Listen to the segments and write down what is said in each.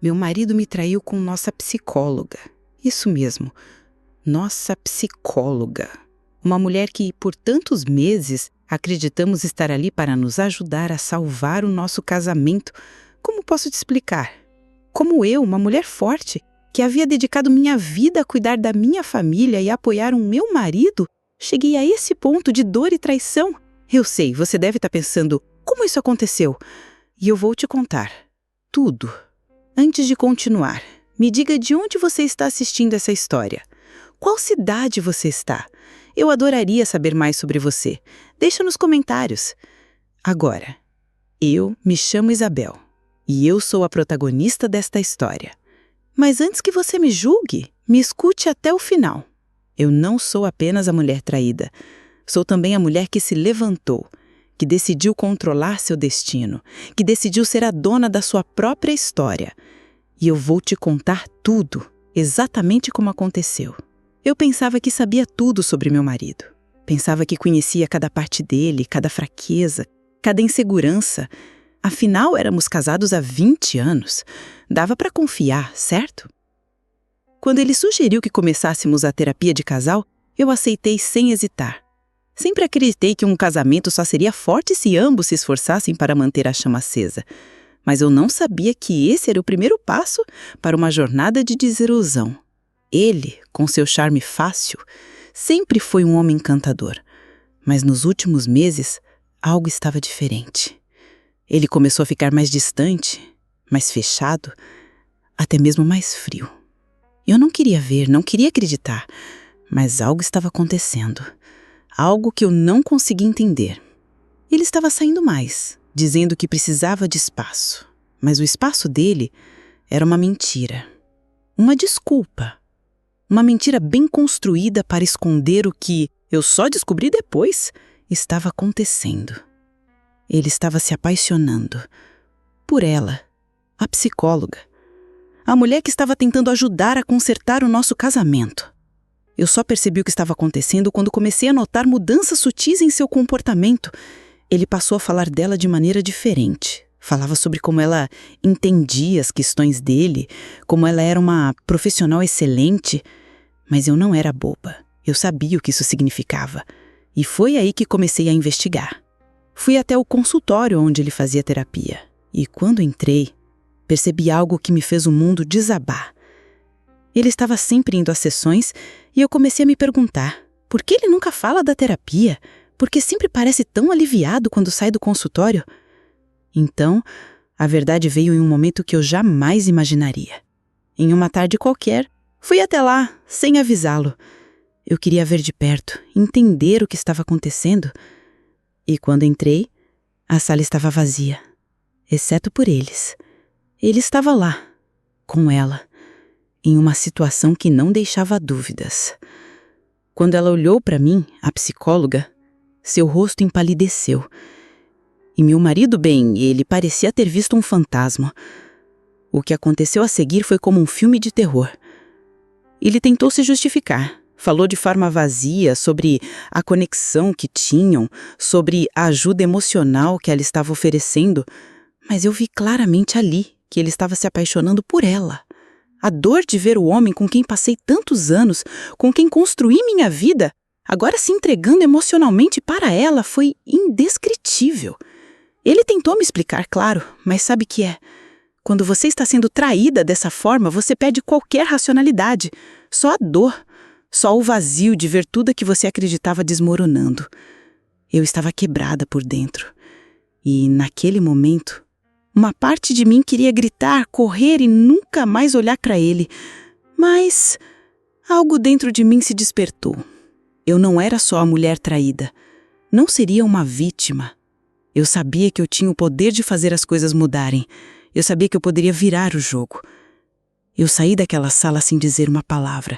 Meu marido me traiu com nossa psicóloga. Isso mesmo, nossa psicóloga. Uma mulher que, por tantos meses, acreditamos estar ali para nos ajudar a salvar o nosso casamento. Como posso te explicar? Como eu, uma mulher forte, que havia dedicado minha vida a cuidar da minha família e a apoiar o meu marido, cheguei a esse ponto de dor e traição? Eu sei, você deve estar pensando, como isso aconteceu? E eu vou te contar. Tudo. Antes de continuar, me diga de onde você está assistindo essa história. Qual cidade você está? Eu adoraria saber mais sobre você. Deixa nos comentários. Agora, eu me chamo Isabel e eu sou a protagonista desta história. Mas antes que você me julgue, me escute até o final. Eu não sou apenas a mulher traída. Sou também a mulher que se levantou, que decidiu controlar seu destino, que decidiu ser a dona da sua própria história. E eu vou te contar tudo, exatamente como aconteceu. Eu pensava que sabia tudo sobre meu marido. Pensava que conhecia cada parte dele, cada fraqueza, cada insegurança. Afinal, éramos casados há 20 anos. Dava para confiar, certo? Quando ele sugeriu que começássemos a terapia de casal, eu aceitei sem hesitar. Sempre acreditei que um casamento só seria forte se ambos se esforçassem para manter a chama acesa. Mas eu não sabia que esse era o primeiro passo para uma jornada de desilusão. Ele, com seu charme fácil, sempre foi um homem encantador. Mas nos últimos meses, algo estava diferente. Ele começou a ficar mais distante, mais fechado, até mesmo mais frio. Eu não queria ver, não queria acreditar, mas algo estava acontecendo. Algo que eu não conseguia entender. Ele estava saindo mais, dizendo que precisava de espaço. Mas o espaço dele era uma mentira. Uma desculpa. Uma mentira bem construída para esconder o que, eu só descobri depois, estava acontecendo. Ele estava se apaixonando por ela, a psicóloga. A mulher que estava tentando ajudar a consertar o nosso casamento. Eu só percebi o que estava acontecendo quando comecei a notar mudanças sutis em seu comportamento. Ele passou a falar dela de maneira diferente. Falava sobre como ela entendia as questões dele, como ela era uma profissional excelente. Mas eu não era boba. Eu sabia o que isso significava. E foi aí que comecei a investigar. Fui até o consultório onde ele fazia terapia. E quando entrei, percebi algo que me fez o mundo desabar. Ele estava sempre indo às sessões e eu comecei a me perguntar, por que ele nunca fala da terapia? Por que sempre parece tão aliviado quando sai do consultório? Então, a verdade veio em um momento que eu jamais imaginaria. Em uma tarde qualquer, fui até lá, sem avisá-lo. Eu queria ver de perto, entender o que estava acontecendo. E quando entrei, a sala estava vazia, exceto por eles. Ele estava lá, com ela, em uma situação que não deixava dúvidas. Quando ela olhou para mim, a psicóloga, seu rosto empalideceu. E meu marido, bem, ele parecia ter visto um fantasma. O que aconteceu a seguir foi como um filme de terror. Ele tentou se justificar. Falou de forma vazia sobre a conexão que tinham, sobre a ajuda emocional que ela estava oferecendo, mas eu vi claramente ali que ele estava se apaixonando por ela. A dor de ver o homem com quem passei tantos anos, com quem construí minha vida, agora se entregando emocionalmente para ela foi indescritível. Ele tentou me explicar, claro, mas sabe que é? Quando você está sendo traída dessa forma, você perde qualquer racionalidade, só a dor. Só o vazio de ver tudo que você acreditava desmoronando. Eu estava quebrada por dentro. E, naquele momento, uma parte de mim queria gritar, correr e nunca mais olhar para ele. Mas algo dentro de mim se despertou. Eu não era só a mulher traída. Não seria uma vítima. Eu sabia que eu tinha o poder de fazer as coisas mudarem. Eu sabia que eu poderia virar o jogo. Eu saí daquela sala sem dizer uma palavra.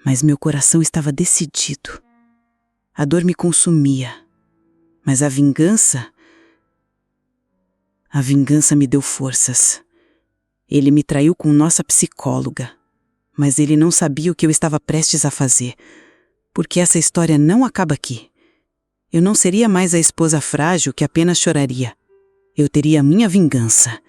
Mas meu coração estava decidido. A dor me consumia. Mas a vingança me deu forças. Ele me traiu com nossa psicóloga. Mas ele não sabia o que eu estava prestes a fazer. Porque essa história não acaba aqui. Eu não seria mais a esposa frágil que apenas choraria. Eu teria a minha vingança.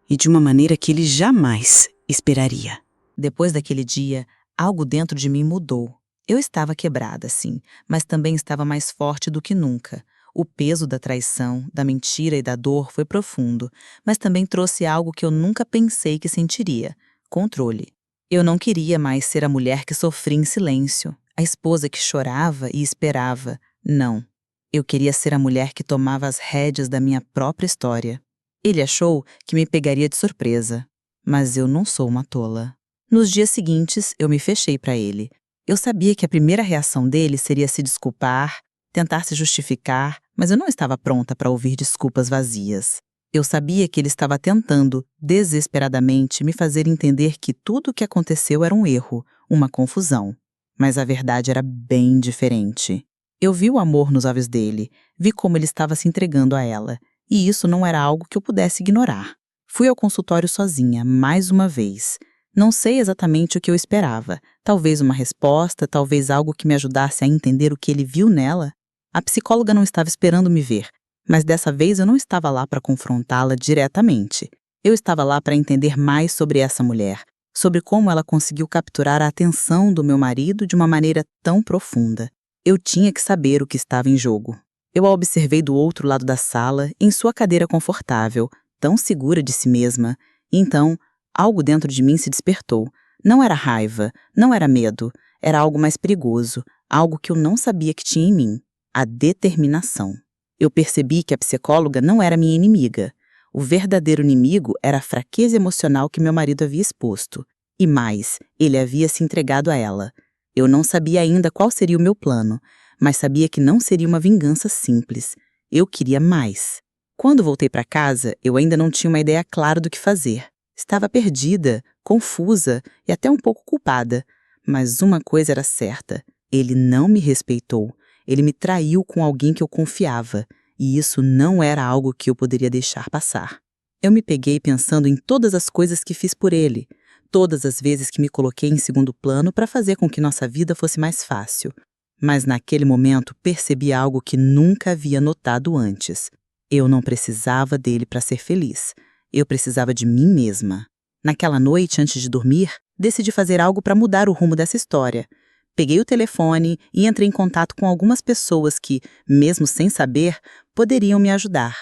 e de uma maneira que ele jamais esperaria. Depois daquele dia, algo dentro de mim mudou. Eu estava quebrada, sim, mas também estava mais forte do que nunca. O peso da traição, da mentira e da dor foi profundo, mas também trouxe algo que eu nunca pensei que sentiria: controle. Eu não queria mais ser a mulher que sofria em silêncio, a esposa que chorava e esperava. Não. Eu queria ser a mulher que tomava as rédeas da minha própria história. Ele achou que me pegaria de surpresa, mas eu não sou uma tola. Nos dias seguintes, eu me fechei para ele. Eu sabia que a primeira reação dele seria se desculpar, tentar se justificar, mas eu não estava pronta para ouvir desculpas vazias. Eu sabia que ele estava tentando, desesperadamente, me fazer entender que tudo o que aconteceu era um erro, uma confusão. Mas a verdade era bem diferente. Eu vi o amor nos olhos dele, vi como ele estava se entregando a ela, e isso não era algo que eu pudesse ignorar. Fui ao consultório sozinha, mais uma vez. Não sei exatamente o que eu esperava. Talvez uma resposta, talvez algo que me ajudasse a entender o que ele viu nela. A psicóloga não estava esperando me ver, mas dessa vez eu não estava lá para confrontá-la diretamente. Eu estava lá para entender mais sobre essa mulher, sobre como ela conseguiu capturar a atenção do meu marido de uma maneira tão profunda. Eu tinha que saber o que estava em jogo. Eu a observei do outro lado da sala, em sua cadeira confortável, tão segura de si mesma. E então, algo dentro de mim se despertou. Não era raiva, não era medo, era algo mais perigoso, algo que eu não sabia que tinha em mim: a determinação. Eu percebi que a psicóloga não era minha inimiga. O verdadeiro inimigo era a fraqueza emocional que meu marido havia exposto. E mais, ele havia se entregado a ela. Eu não sabia ainda qual seria o meu plano, mas sabia que não seria uma vingança simples. Eu queria mais. Quando voltei para casa, eu ainda não tinha uma ideia clara do que fazer. Estava perdida, confusa e até um pouco culpada. Mas uma coisa era certa: ele não me respeitou. Ele me traiu com alguém que eu confiava, e isso não era algo que eu poderia deixar passar. Eu me peguei pensando em todas as coisas que fiz por ele, todas as vezes que me coloquei em segundo plano para fazer com que nossa vida fosse mais fácil. Mas naquele momento percebi algo que nunca havia notado antes. Eu não precisava dele para ser feliz. Eu precisava de mim mesma. Naquela noite, antes de dormir, decidi fazer algo para mudar o rumo dessa história. Peguei o telefone e entrei em contato com algumas pessoas que, mesmo sem saber, poderiam me ajudar.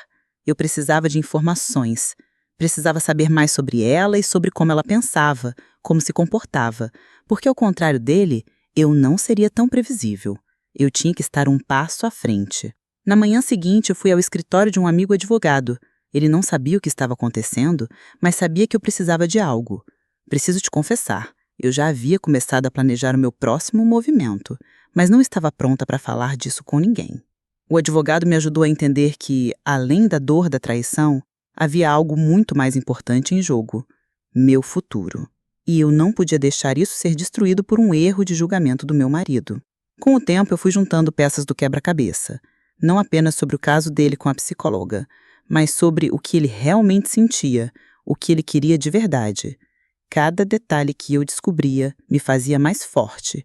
Eu precisava de informações. Precisava saber mais sobre ela e sobre como ela pensava, como se comportava, porque, ao contrário dele, eu não seria tão previsível. Eu tinha que estar um passo à frente. Na manhã seguinte, eu fui ao escritório de um amigo advogado. Ele não sabia o que estava acontecendo, mas sabia que eu precisava de algo. Preciso te confessar. Eu já havia começado a planejar o meu próximo movimento, mas não estava pronta para falar disso com ninguém. O advogado me ajudou a entender que, além da dor da traição, havia algo muito mais importante em jogo: meu futuro. E eu não podia deixar isso ser destruído por um erro de julgamento do meu marido. Com o tempo, eu fui juntando peças do quebra-cabeça, não apenas sobre o caso dele com a psicóloga, mas sobre o que ele realmente sentia, o que ele queria de verdade. Cada detalhe que eu descobria me fazia mais forte.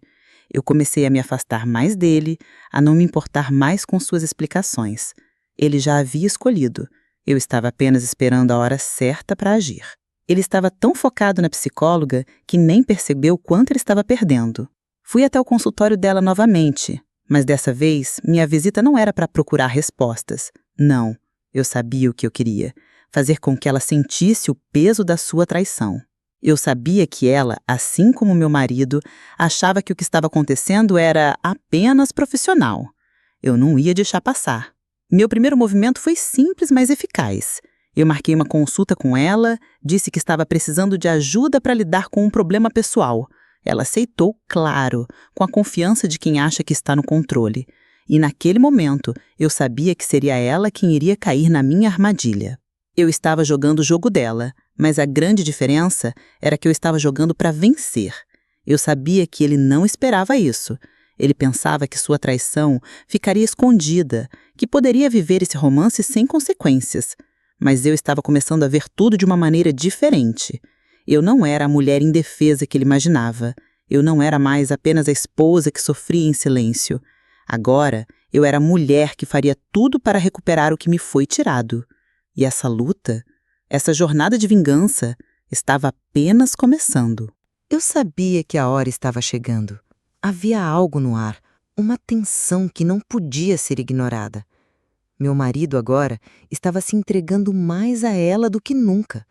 Eu comecei a me afastar mais dele, a não me importar mais com suas explicações. Ele já havia escolhido. Eu estava apenas esperando a hora certa para agir. Ele estava tão focado na psicóloga que nem percebeu quanto ele estava perdendo. Fui até o consultório dela novamente, mas dessa vez minha visita não era para procurar respostas. Não, eu sabia o que eu queria: fazer com que ela sentisse o peso da sua traição. Eu sabia que ela, assim como meu marido, achava que o que estava acontecendo era apenas profissional. Eu não ia deixar passar. Meu primeiro movimento foi simples, mas eficaz. Eu marquei uma consulta com ela, disse que estava precisando de ajuda para lidar com um problema pessoal. Ela aceitou, claro, com a confiança de quem acha que está no controle. E naquele momento, eu sabia que seria ela quem iria cair na minha armadilha. Eu estava jogando o jogo dela, mas a grande diferença era que eu estava jogando para vencer. Eu sabia que ele não esperava isso. Ele pensava que sua traição ficaria escondida, que poderia viver esse romance sem consequências. Mas eu estava começando a ver tudo de uma maneira diferente. Eu não era a mulher indefesa que ele imaginava. Eu não era mais apenas a esposa que sofria em silêncio. Agora, eu era a mulher que faria tudo para recuperar o que me foi tirado. E essa luta Essa jornada de vingança estava apenas começando. Eu sabia que a hora estava chegando. Havia algo no ar, uma tensão que não podia ser ignorada. Meu marido agora estava se entregando mais a ela do que nunca.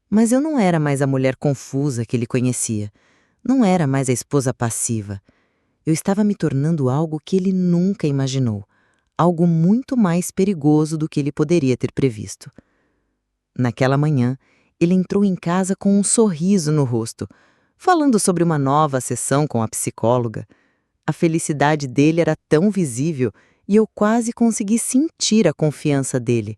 Mas eu não era mais a mulher confusa que ele conhecia. Não era mais a esposa passiva. Eu estava me tornando algo que ele nunca imaginou. Algo muito mais perigoso do que ele poderia ter previsto. Naquela manhã, ele entrou em casa com um sorriso no rosto, falando sobre uma nova sessão com a psicóloga. A felicidade dele era tão visível e eu quase consegui sentir a confiança dele,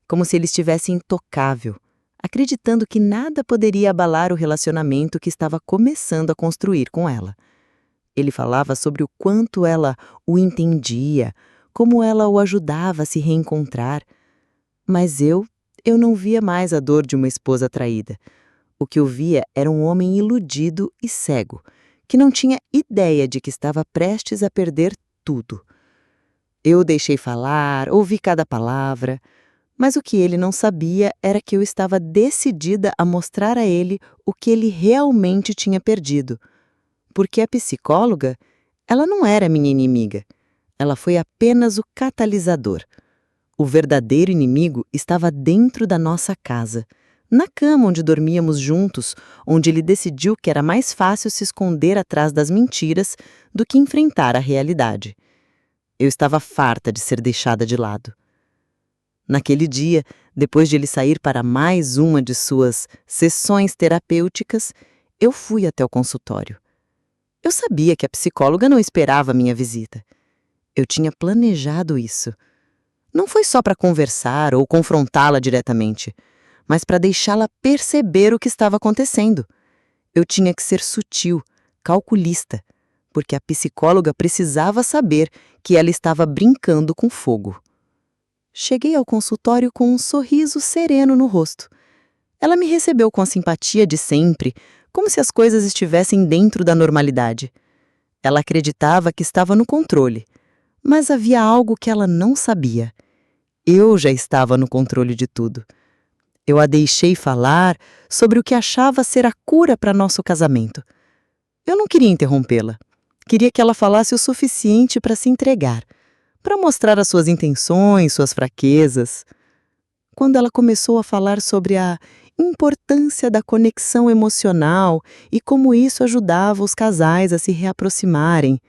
como se ele estivesse intocável, acreditando que nada poderia abalar o relacionamento que estava começando a construir com ela. Ele falava sobre o quanto ela o entendia, como ela o ajudava a se reencontrar. Mas eu não via mais a dor de uma esposa traída. O que eu via era um homem iludido e cego, que não tinha ideia de que estava prestes a perder tudo. Eu o deixei falar, ouvi cada palavra, mas o que ele não sabia era que eu estava decidida a mostrar a ele o que ele realmente tinha perdido. Porque a psicóloga, ela não era minha inimiga. Ela foi apenas o catalisador. O verdadeiro inimigo estava dentro da nossa casa, na cama onde dormíamos juntos, onde ele decidiu que era mais fácil se esconder atrás das mentiras do que enfrentar a realidade. Eu estava farta de ser deixada de lado. Naquele dia, depois de ele sair para mais uma de suas sessões terapêuticas, eu fui até o consultório. Eu sabia que a psicóloga não esperava minha visita. Eu tinha planejado isso. Não foi só para conversar ou confrontá-la diretamente, mas para deixá-la perceber o que estava acontecendo. Eu tinha que ser sutil, calculista, porque a psicóloga precisava saber que ela estava brincando com fogo. Cheguei ao consultório com um sorriso sereno no rosto. Ela me recebeu com a simpatia de sempre, como se as coisas estivessem dentro da normalidade. Ela acreditava que estava no controle, mas havia algo que ela não sabia. Eu já estava no controle de tudo. Eu a deixei falar sobre o que achava ser a cura para nosso casamento. Eu não queria interrompê-la. Queria que ela falasse o suficiente para se entregar, para mostrar as suas intenções, suas fraquezas. Quando ela começou a falar sobre a importância da conexão emocional e como isso ajudava os casais a se reaproximarem,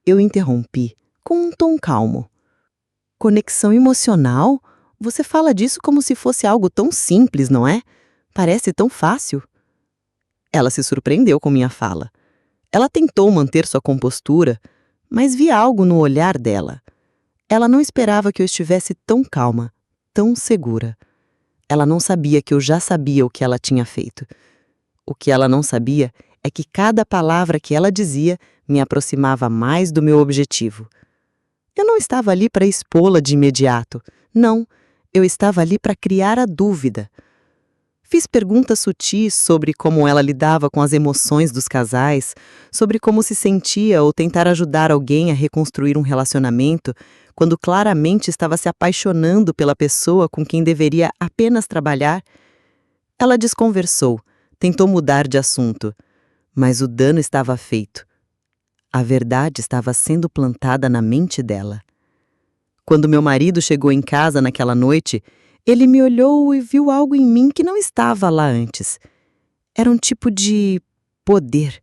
eu interrompi com um tom calmo. Conexão emocional? Você fala disso como se fosse algo tão simples, não é? Parece tão fácil. Ela se surpreendeu com minha fala. Ela tentou manter sua compostura, mas vi algo no olhar dela. Ela não esperava que eu estivesse tão calma, tão segura. Ela não sabia que eu já sabia o que ela tinha feito. O que ela não sabia é que cada palavra que ela dizia me aproximava mais do meu objetivo. Eu não estava ali para expô-la de imediato. Não, eu estava ali para criar a dúvida. Fiz perguntas sutis sobre como ela lidava com as emoções dos casais, sobre como se sentia ou tentar ajudar alguém a reconstruir um relacionamento quando claramente estava se apaixonando pela pessoa com quem deveria apenas trabalhar. Ela desconversou, tentou mudar de assunto, mas o dano estava feito. A verdade estava sendo plantada na mente dela. Quando meu marido chegou em casa naquela noite, ele me olhou e viu algo em mim que não estava lá antes. Era um tipo de poder.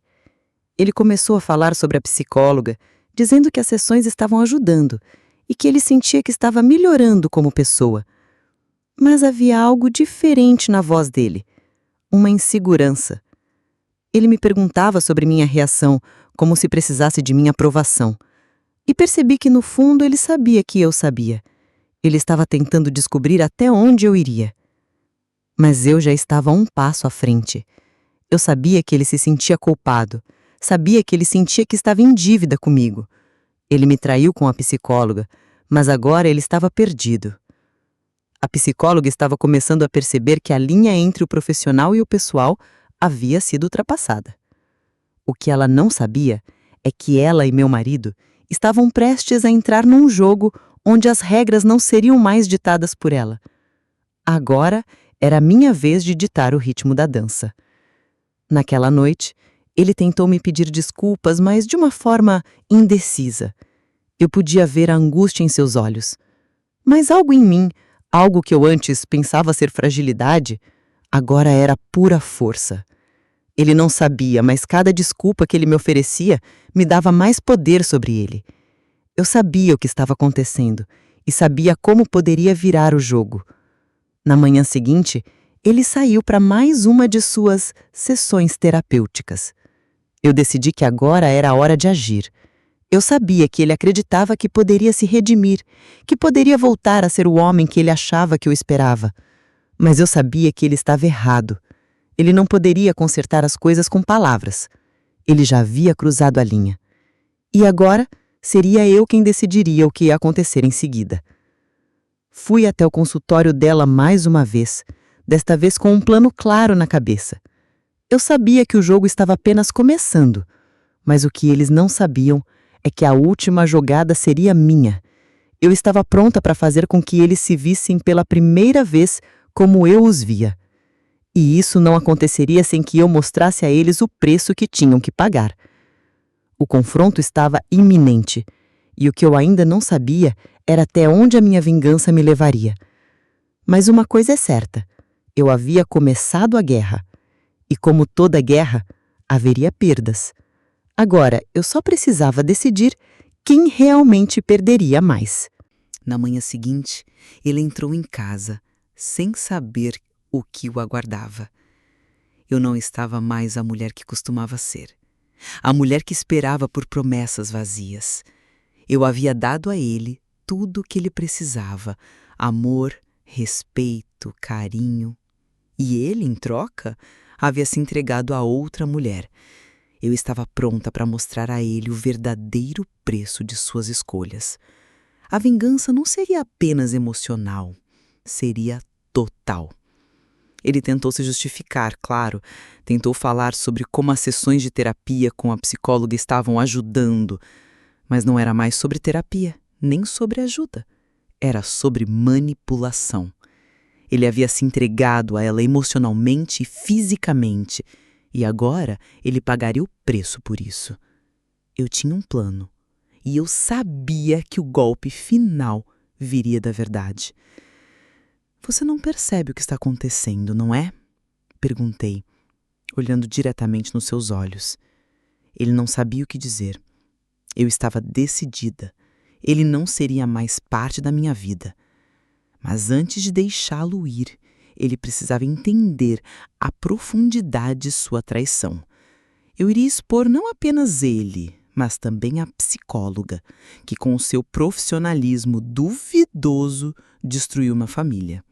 Ele começou a falar sobre a psicóloga, dizendo que as sessões estavam ajudando e que ele sentia que estava melhorando como pessoa. Mas havia algo diferente na voz dele, uma insegurança. Ele me perguntava sobre minha reação, como se precisasse de minha aprovação. E percebi que, no fundo, ele sabia que eu sabia. Ele estava tentando descobrir até onde eu iria. Mas eu já estava um passo à frente. Eu sabia que ele se sentia culpado. Sabia que ele sentia que estava em dívida comigo. Ele me traiu com a psicóloga, mas agora ele estava perdido. A psicóloga estava começando a perceber que a linha entre o profissional e o pessoal havia sido ultrapassada. O que ela não sabia é que ela e meu marido estavam prestes a entrar num jogo onde as regras não seriam mais ditadas por ela. Agora, Era a minha vez de ditar o ritmo da dança. Naquela noite, ele tentou me pedir desculpas, mas de uma forma indecisa. Eu podia ver a angústia em seus olhos. Mas algo em mim, algo que eu antes pensava ser fragilidade, agora era pura força. Ele não sabia, mas cada desculpa que ele me oferecia me dava mais poder sobre ele. Eu sabia o que estava acontecendo e sabia como poderia virar o jogo. Na manhã seguinte, ele saiu para mais uma de suas sessões terapêuticas. Eu decidi que agora era a hora de agir. Eu sabia que ele acreditava que poderia se redimir, que poderia voltar a ser o homem que ele achava que eu esperava. Mas eu sabia que ele estava errado. Ele não poderia consertar as coisas com palavras. Ele já havia cruzado a linha. E agora seria eu quem decidiria o que ia acontecer em seguida. Fui até o consultório dela mais uma vez, desta vez com um plano claro na cabeça. Eu sabia que o jogo estava apenas começando, mas o que eles não sabiam é que a última jogada seria minha. Eu estava pronta para fazer com que eles se vissem pela primeira vez como eu os via. E isso não aconteceria sem que eu mostrasse a eles o preço que tinham que pagar. O confronto estava iminente, e o que eu ainda não sabia era até onde a minha vingança me levaria. Mas uma coisa é certa, eu havia começado a guerra, e como toda guerra, haveria perdas. Agora, eu só precisava decidir quem realmente perderia mais. Na manhã seguinte, ele entrou em casa, sem saber o que o aguardava. Eu não estava mais a mulher que costumava ser. A mulher que esperava por promessas vazias. Eu havia dado a ele tudo o que ele precisava: amor, respeito, carinho. E ele, em troca, havia se entregado a outra mulher. Eu estava pronta para mostrar a ele o verdadeiro preço de suas escolhas. A vingança não seria apenas emocional, seria total. Ele tentou se justificar, claro. Tentou falar sobre como as sessões de terapia com a psicóloga estavam ajudando. Mas não era mais sobre terapia, nem sobre ajuda. Era sobre manipulação. Ele havia se entregado a ela emocionalmente e fisicamente. E agora ele pagaria o preço por isso. Eu tinha um plano. E eu sabia que o golpe final viria da verdade. Você não percebe o que está acontecendo, não é? Perguntei, olhando diretamente nos seus olhos. Ele não sabia o que dizer. Eu estava decidida. Ele não seria mais parte da minha vida. Mas antes de deixá-lo ir, ele precisava entender a profundidade de sua traição. Eu iria expor não apenas ele, mas também a psicóloga, que com o seu profissionalismo duvidoso destruiu uma família.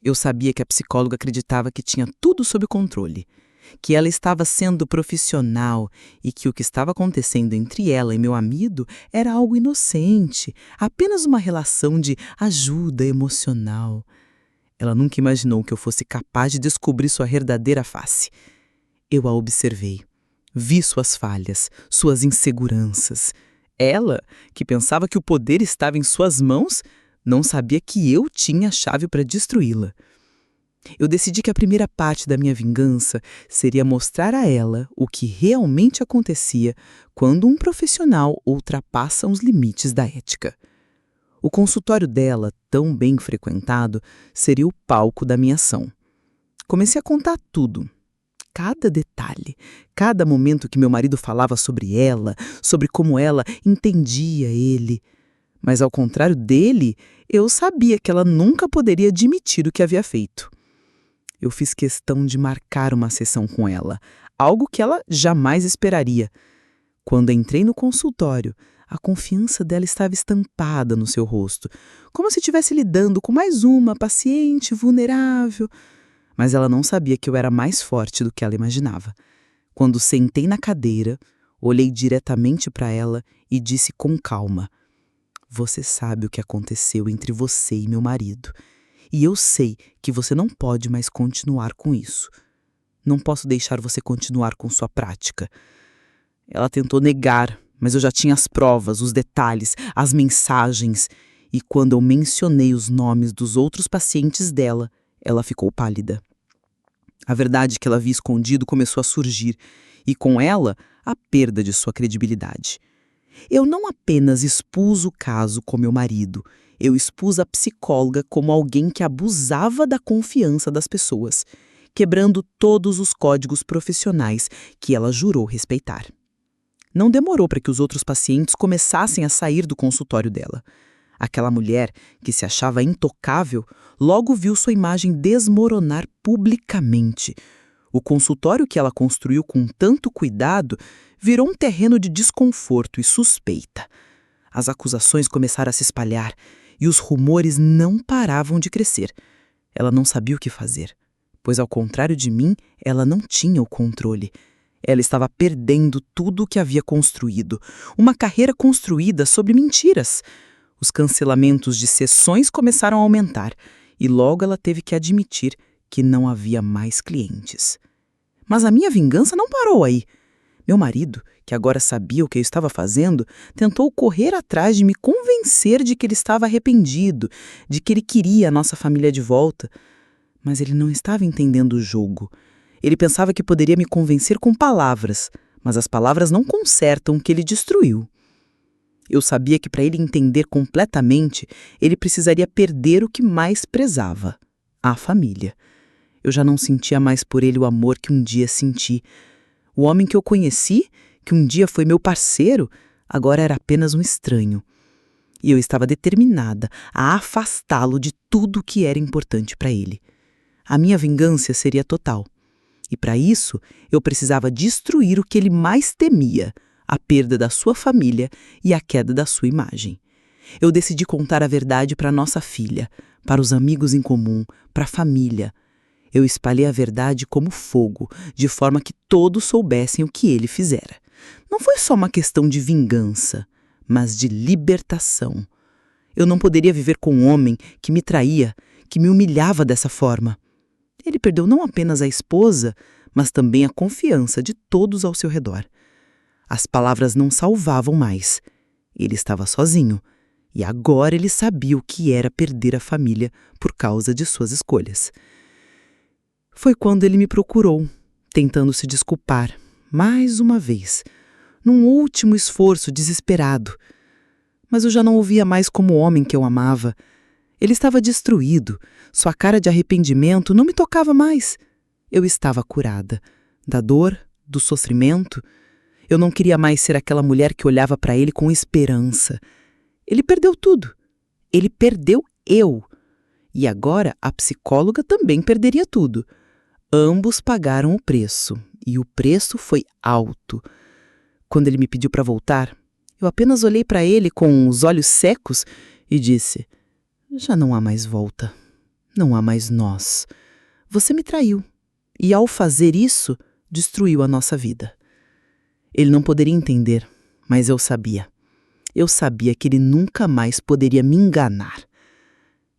Eu sabia que a psicóloga acreditava que tinha tudo sob controle, que ela estava sendo profissional e que o que estava acontecendo entre ela e meu amigo era algo inocente, apenas uma relação de ajuda emocional. Ela nunca imaginou que eu fosse capaz de descobrir sua verdadeira face. Eu a observei, vi suas falhas, suas inseguranças. Ela, que pensava que o poder estava em suas mãos, não sabia que eu tinha a chave para destruí-la. Eu decidi que a primeira parte da minha vingança seria mostrar a ela o que realmente acontecia quando um profissional ultrapassa os limites da ética. O consultório dela, tão bem frequentado, seria o palco da minha ação. Comecei a contar tudo. Cada detalhe, cada momento que meu marido falava sobre ela, sobre como ela entendia ele. Mas, ao contrário dele, eu sabia que ela nunca poderia admitir o que havia feito. Eu fiz questão de marcar uma sessão com ela, algo que ela jamais esperaria. Quando entrei no consultório, a confiança dela estava estampada no seu rosto, como se estivesse lidando com mais uma paciente vulnerável. Mas ela não sabia que eu era mais forte do que ela imaginava. Quando sentei na cadeira, olhei diretamente para ela e disse com calma: "Você sabe o que aconteceu entre você e meu marido. E eu sei que você não pode mais continuar com isso. Não posso deixar você continuar com sua prática." Ela tentou negar, mas eu já tinha as provas, os detalhes, as mensagens. E quando eu mencionei os nomes dos outros pacientes dela, Ela ficou pálida. A verdade que ela havia escondido começou a surgir, e com ela, a perda de sua credibilidade. Eu não apenas expus o caso com meu marido, eu expus a psicóloga como alguém que abusava da confiança das pessoas, quebrando todos os códigos profissionais que ela jurou respeitar. Não demorou para que os outros pacientes começassem a sair do consultório dela. Aquela mulher, que se achava intocável, logo viu sua imagem desmoronar publicamente. O consultório que ela construiu com tanto cuidado virou um terreno de desconforto e suspeita. As acusações começaram a se espalhar e os rumores não paravam de crescer. Ela não sabia o que fazer, pois, ao contrário de mim, ela não tinha o controle. Ela estava perdendo tudo o que havia construído, uma carreira construída sobre mentiras. Os cancelamentos de sessões começaram a aumentar e logo ela teve que admitir que não havia mais clientes. Mas a minha vingança não parou aí. Meu marido, que agora sabia o que eu estava fazendo, tentou correr atrás de me convencer de que ele estava arrependido, de que ele queria a nossa família de volta. Mas ele não estava entendendo o jogo. Ele pensava que poderia me convencer com palavras, mas as palavras não consertam o que ele destruiu. Eu sabia que para ele entender completamente, ele precisaria perder o que mais prezava, a família. Eu já não sentia mais por ele o amor que um dia senti. O homem que eu conheci, que um dia foi meu parceiro, agora era apenas um estranho. E eu estava determinada a afastá-lo de tudo que era importante para ele. A minha vingança seria total. E para isso, eu precisava destruir o que ele mais temia, a perda da sua família e a queda da sua imagem. Eu decidi contar a verdade para nossa filha, para os amigos em comum, para a família. Eu espalhei a verdade como fogo, de forma que todos soubessem o que ele fizera. Não foi só uma questão de vingança, mas de libertação. Eu não poderia viver com um homem que me traía, que me humilhava dessa forma. Ele perdeu não apenas a esposa, mas também a confiança de todos ao seu redor. As palavras não salvavam mais. Ele estava sozinho, e agora ele sabia o que era perder a família por causa de suas escolhas. Foi quando ele me procurou, tentando se desculpar, mais uma vez, num último esforço desesperado. Mas eu já não o via mais como o homem que eu amava. Ele estava destruído, sua cara de arrependimento não me tocava mais. Eu estava curada, da dor, do sofrimento. Eu não queria mais ser aquela mulher que olhava para ele com esperança. Ele perdeu tudo. Ele perdeu eu. E agora a psicóloga também perderia tudo. Ambos pagaram o preço, e o preço foi alto. Quando ele me pediu para voltar, eu apenas olhei para ele com os olhos secos e disse: já não há mais volta. Não há mais nós. Você me traiu. E ao fazer isso, destruiu a nossa vida. Ele não poderia entender, mas eu sabia. Eu sabia que ele nunca mais poderia me enganar.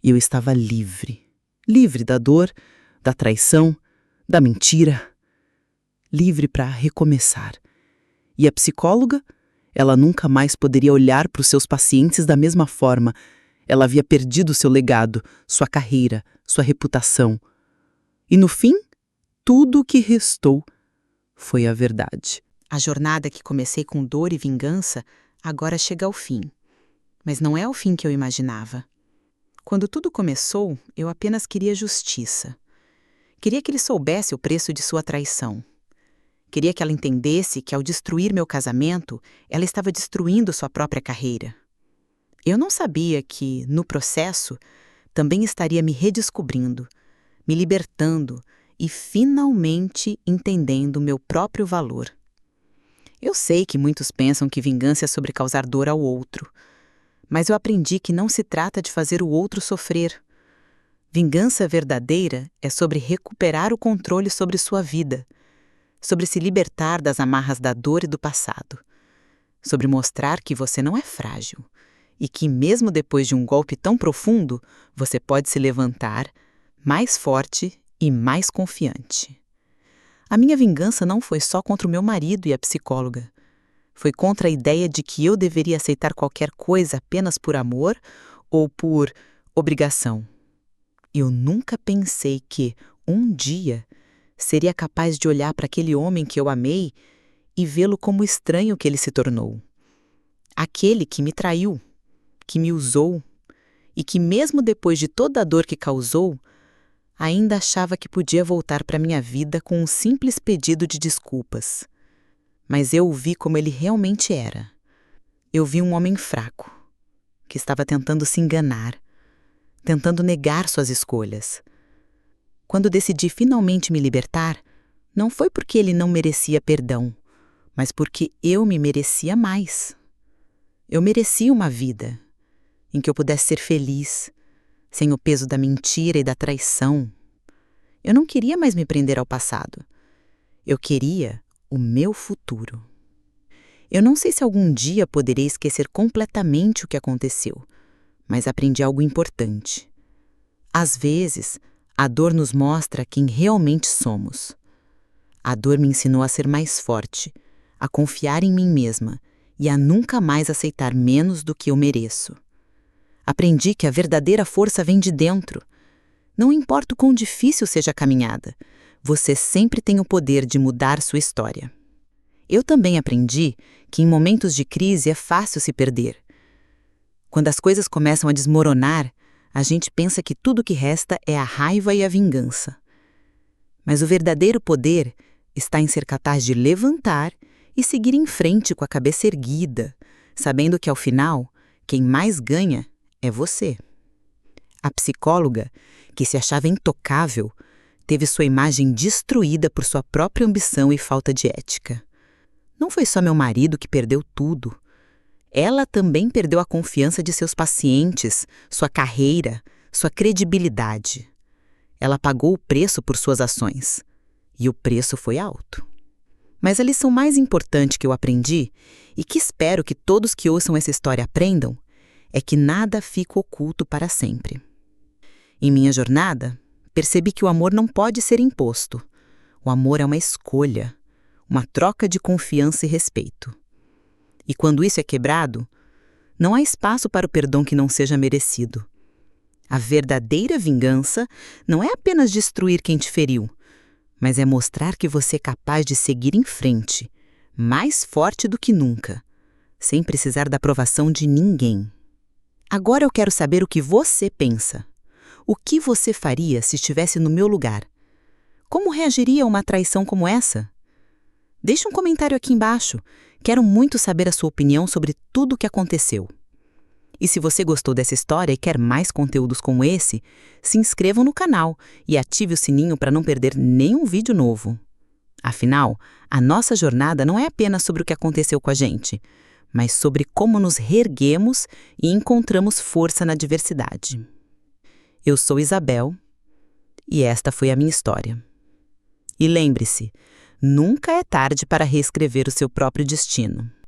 E eu estava livre. Livre da dor, da traição, da mentira. Livre para recomeçar. E a psicóloga? Ela nunca mais poderia olhar para os seus pacientes da mesma forma. Ela havia perdido seu legado, sua carreira, sua reputação. E no fim, tudo o que restou foi a verdade. A jornada que comecei com dor e vingança agora chega ao fim. Mas não é o fim que eu imaginava. Quando tudo começou, eu apenas queria justiça. Queria que ele soubesse o preço de sua traição. Queria que ela entendesse que, ao destruir meu casamento, ela estava destruindo sua própria carreira. Eu não sabia que, no processo, também estaria me redescobrindo, me libertando e finalmente entendendo meu próprio valor. Eu sei que muitos pensam que vingança é sobre causar dor ao outro, mas eu aprendi que não se trata de fazer o outro sofrer. Vingança verdadeira é sobre recuperar o controle sobre sua vida, sobre se libertar das amarras da dor e do passado, sobre mostrar que você não é frágil e que, mesmo depois de um golpe tão profundo, você pode se levantar mais forte e mais confiante. A minha vingança não foi só contra o meu marido e a psicóloga. Foi contra a ideia de que eu deveria aceitar qualquer coisa apenas por amor ou por obrigação. Eu nunca pensei que, um dia, seria capaz de olhar para aquele homem que eu amei e vê-lo como o estranho que ele se tornou. Aquele que me traiu, que me usou e que, mesmo depois de toda a dor que causou, ainda achava que podia voltar para minha vida com um simples pedido de desculpas. Mas eu o vi como ele realmente era. Eu vi um homem fraco, que estava tentando se enganar, tentando negar suas escolhas. Quando decidi finalmente me libertar, não foi porque ele não merecia perdão, mas porque eu me merecia mais. Eu merecia uma vida em que eu pudesse ser feliz, sem o peso da mentira e da traição. Eu não queria mais me prender ao passado. Eu queria o meu futuro. Eu não sei se algum dia poderei esquecer completamente o que aconteceu, mas aprendi algo importante. Às vezes, a dor nos mostra quem realmente somos. A dor me ensinou a ser mais forte, a confiar em mim mesma e a nunca mais aceitar menos do que eu mereço. Aprendi que a verdadeira força vem de dentro. Não importa o quão difícil seja a caminhada, você sempre tem o poder de mudar sua história. Eu também aprendi que em momentos de crise é fácil se perder. Quando as coisas começam a desmoronar, a gente pensa que tudo que resta é a raiva e a vingança. Mas o verdadeiro poder está em ser capaz de levantar e seguir em frente com a cabeça erguida, sabendo que ao final, quem mais ganha é você. A psicóloga, que se achava intocável, teve sua imagem destruída por sua própria ambição e falta de ética. Não foi só meu marido que perdeu tudo. Ela também perdeu a confiança de seus pacientes, sua carreira, sua credibilidade. Ela pagou o preço por suas ações. E o preço foi alto. Mas a lição mais importante que eu aprendi, e que espero que todos que ouçam essa história aprendam, é que nada fica oculto para sempre. Em minha jornada, percebi que o amor não pode ser imposto. O amor é uma escolha, uma troca de confiança e respeito. E quando isso é quebrado, não há espaço para o perdão que não seja merecido. A verdadeira vingança não é apenas destruir quem te feriu, mas é mostrar que você é capaz de seguir em frente, mais forte do que nunca, sem precisar da aprovação de ninguém. Agora eu quero saber o que você pensa. O que você faria se estivesse no meu lugar? Como reagiria a uma traição como essa? Deixe um comentário aqui embaixo. Quero muito saber a sua opinião sobre tudo o que aconteceu. E se você gostou dessa história e quer mais conteúdos como esse, se inscreva no canal e ative o sininho para não perder nenhum vídeo novo. Afinal, a nossa jornada não é apenas sobre o que aconteceu com a gente, mas sobre como nos reerguemos e encontramos força na adversidade. Eu sou Isabel e esta foi a minha história. E lembre-se, nunca é tarde para reescrever o seu próprio destino.